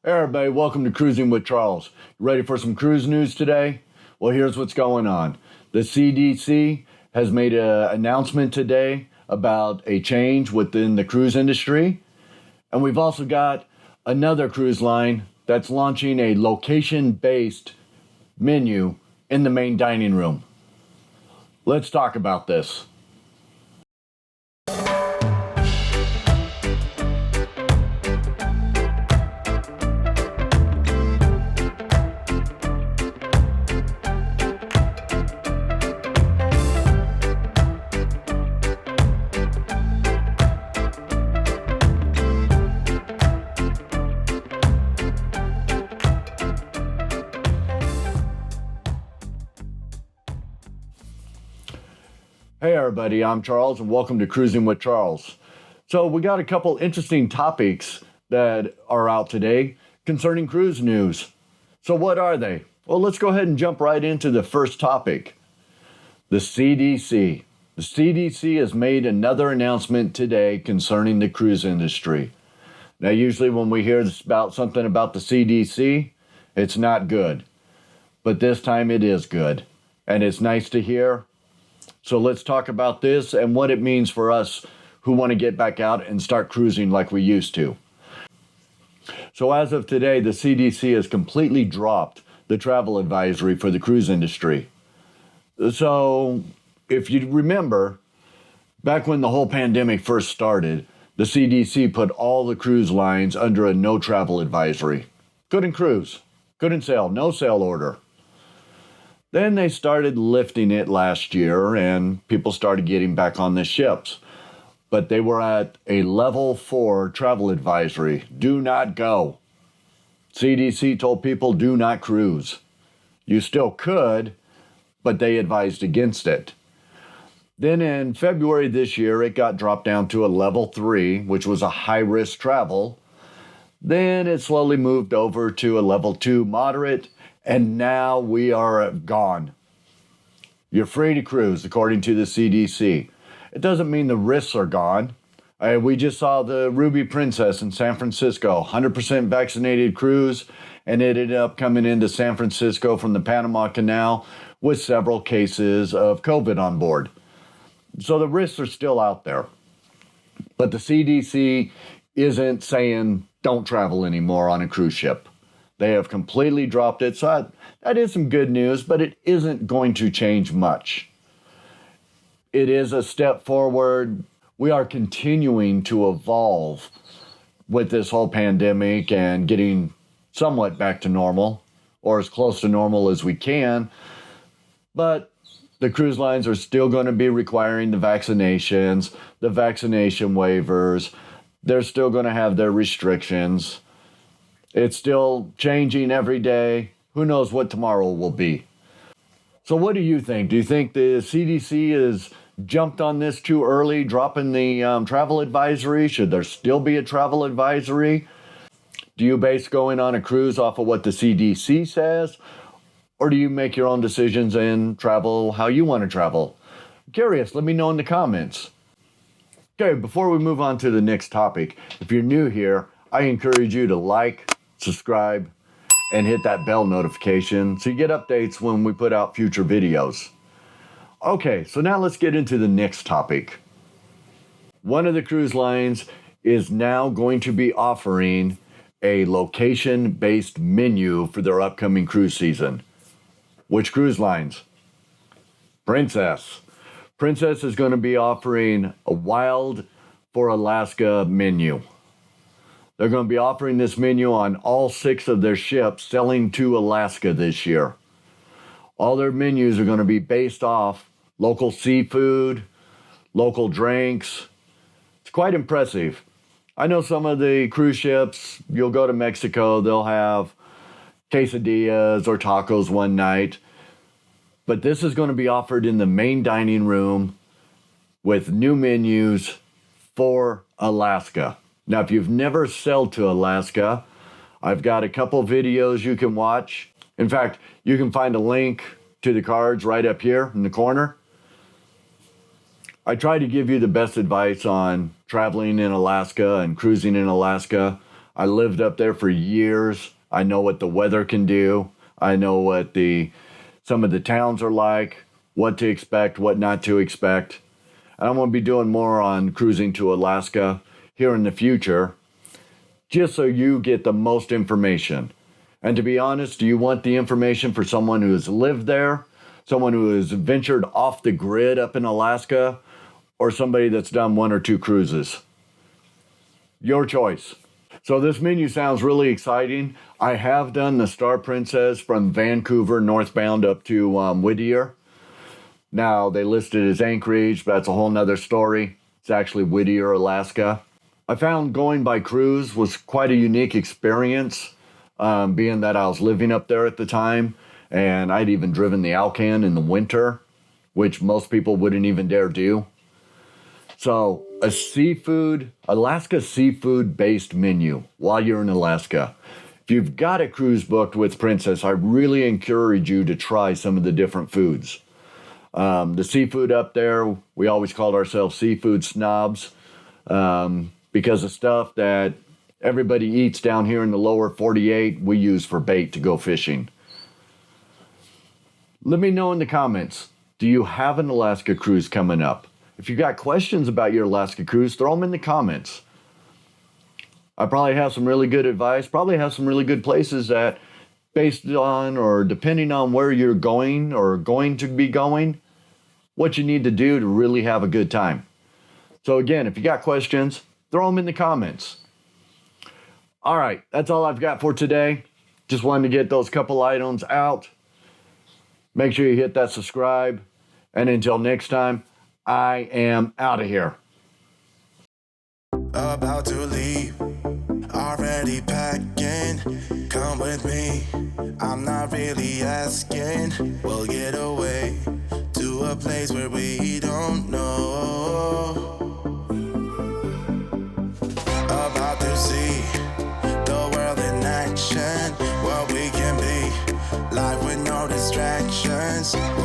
Hey everybody, welcome to Cruising with Charles. You ready for some cruise news today? Well, here's what's going on. The CDC has made an announcement today about a change within the cruise industry. And we've also got another cruise line that's launching a location-based menu in the main dining room. Let's talk about this. Hey everybody, I'm Charles and welcome to Cruising with Charles. So we got a couple interesting topics that are out today concerning cruise news. So what are they? Well, let's go ahead and jump right into the first topic. The CDC. The CDC has made another announcement today concerning the cruise industry. Now, usually when we hear about something about the CDC, it's not good. But this time it is good. And it's nice to hear. So let's talk about this and what it means for us who want to get back out and start cruising like we used to. So as of today, the CDC has completely dropped the travel advisory for the cruise industry. So if you remember, back when the whole pandemic first started, the CDC put all the cruise lines under a no travel advisory. Couldn't cruise, couldn't sail, no sail order. Then they started lifting it last year and people started getting back on the ships. But they were at a level 4 travel advisory. Do not go. CDC told people do not cruise. You still could, but they advised against it. Then in February this year, it got dropped down to a level 3, which was a high-risk travel. Then it slowly moved over to a level 2 moderate. And now we are gone. You're free to cruise, according to the CDC. It doesn't mean the risks are gone. We just saw the Ruby Princess in San Francisco, 100% vaccinated cruise, and it ended up coming into San Francisco from the Panama Canal with several cases of COVID on board. So the risks are still out there. But the CDC isn't saying don't travel anymore on a cruise ship. They have completely dropped it, so that is some good news, but it isn't going to change much. It is a step forward. We are continuing to evolve with this whole pandemic and getting somewhat back to normal, or as close to normal as we can. But the cruise lines are still going to be requiring the vaccinations, the vaccination waivers. They're still going to have their restrictions. It's still changing every day. Who knows what tomorrow will be? So what do you think? Do you think the CDC has jumped on this too early, dropping the travel advisory? Should there still be a travel advisory? Do you base going on a cruise off of what the CDC says? Or do you make your own decisions and travel how you want to travel? I'm curious, let me know in the comments. Okay, before we move on to the next topic, if you're new here, I encourage you to like, subscribe, and hit that bell notification so you get updates when we put out future videos. Okay, so now let's get into the next topic. One of the cruise lines is now going to be offering a location-based menu for their upcoming cruise season. Which cruise lines? Princess. Princess is going to be offering a Wild for Alaska menu. They're going to be offering this menu on all 6 of their ships sailing to Alaska this year. All their menus are going to be based off local seafood, local drinks. It's quite impressive. I know some of the cruise ships, you'll go to Mexico, they'll have quesadillas or tacos one night. But this is going to be offered in the main dining room with new menus for Alaska. Now, if you've never sailed to Alaska, I've got a couple videos you can watch. In fact, you can find a link to the cards right up here in the corner. I try to give you the best advice on traveling in Alaska and cruising in Alaska. I lived up there for years. I know what the weather can do. I know what some of the towns are like, what to expect, what not to expect. And I'm going to be doing more on cruising to Alaska here in the future, just so you get the most information. And to be honest, do you want the information for someone who has lived there, someone who has ventured off the grid up in Alaska, or somebody that's done 1 or 2 cruises? Your choice. So this menu sounds really exciting. I have done the Star Princess from Vancouver northbound up to Whittier. Now they listed as Anchorage, but that's a whole nother story. It's actually Whittier, Alaska. I found going by Cruse was quite a unique experience, being that I was living up there at the time, and I'd even driven the Alcan in the winter, which most people wouldn't even dare do. So Alaska seafood-based menu while you're in Alaska. If you've got a cruise booked with Princess, I really encourage you to try some of the different foods. The seafood up there, we always called ourselves seafood snobs, because the stuff that everybody eats down here in the lower 48, we use for bait to go fishing. Let me know in the comments, do you have an Alaska cruise coming up? If you got questions about your Alaska cruise, throw them in the comments. I probably have some really good advice, probably have some really good places that, based on or depending on where you're going or going to be going, what you need to do to really have a good time. So again, if you got questions, throw them in the comments. All right, that's all I've got for today. Just wanted to get those couple items out. Make sure you hit that subscribe. And until next time, I am out of here. About to leave, already packing. Come with me, I'm not really asking. We'll get away to a place where we don't know. About to see the world in action, what we can be, life with no distractions. We'll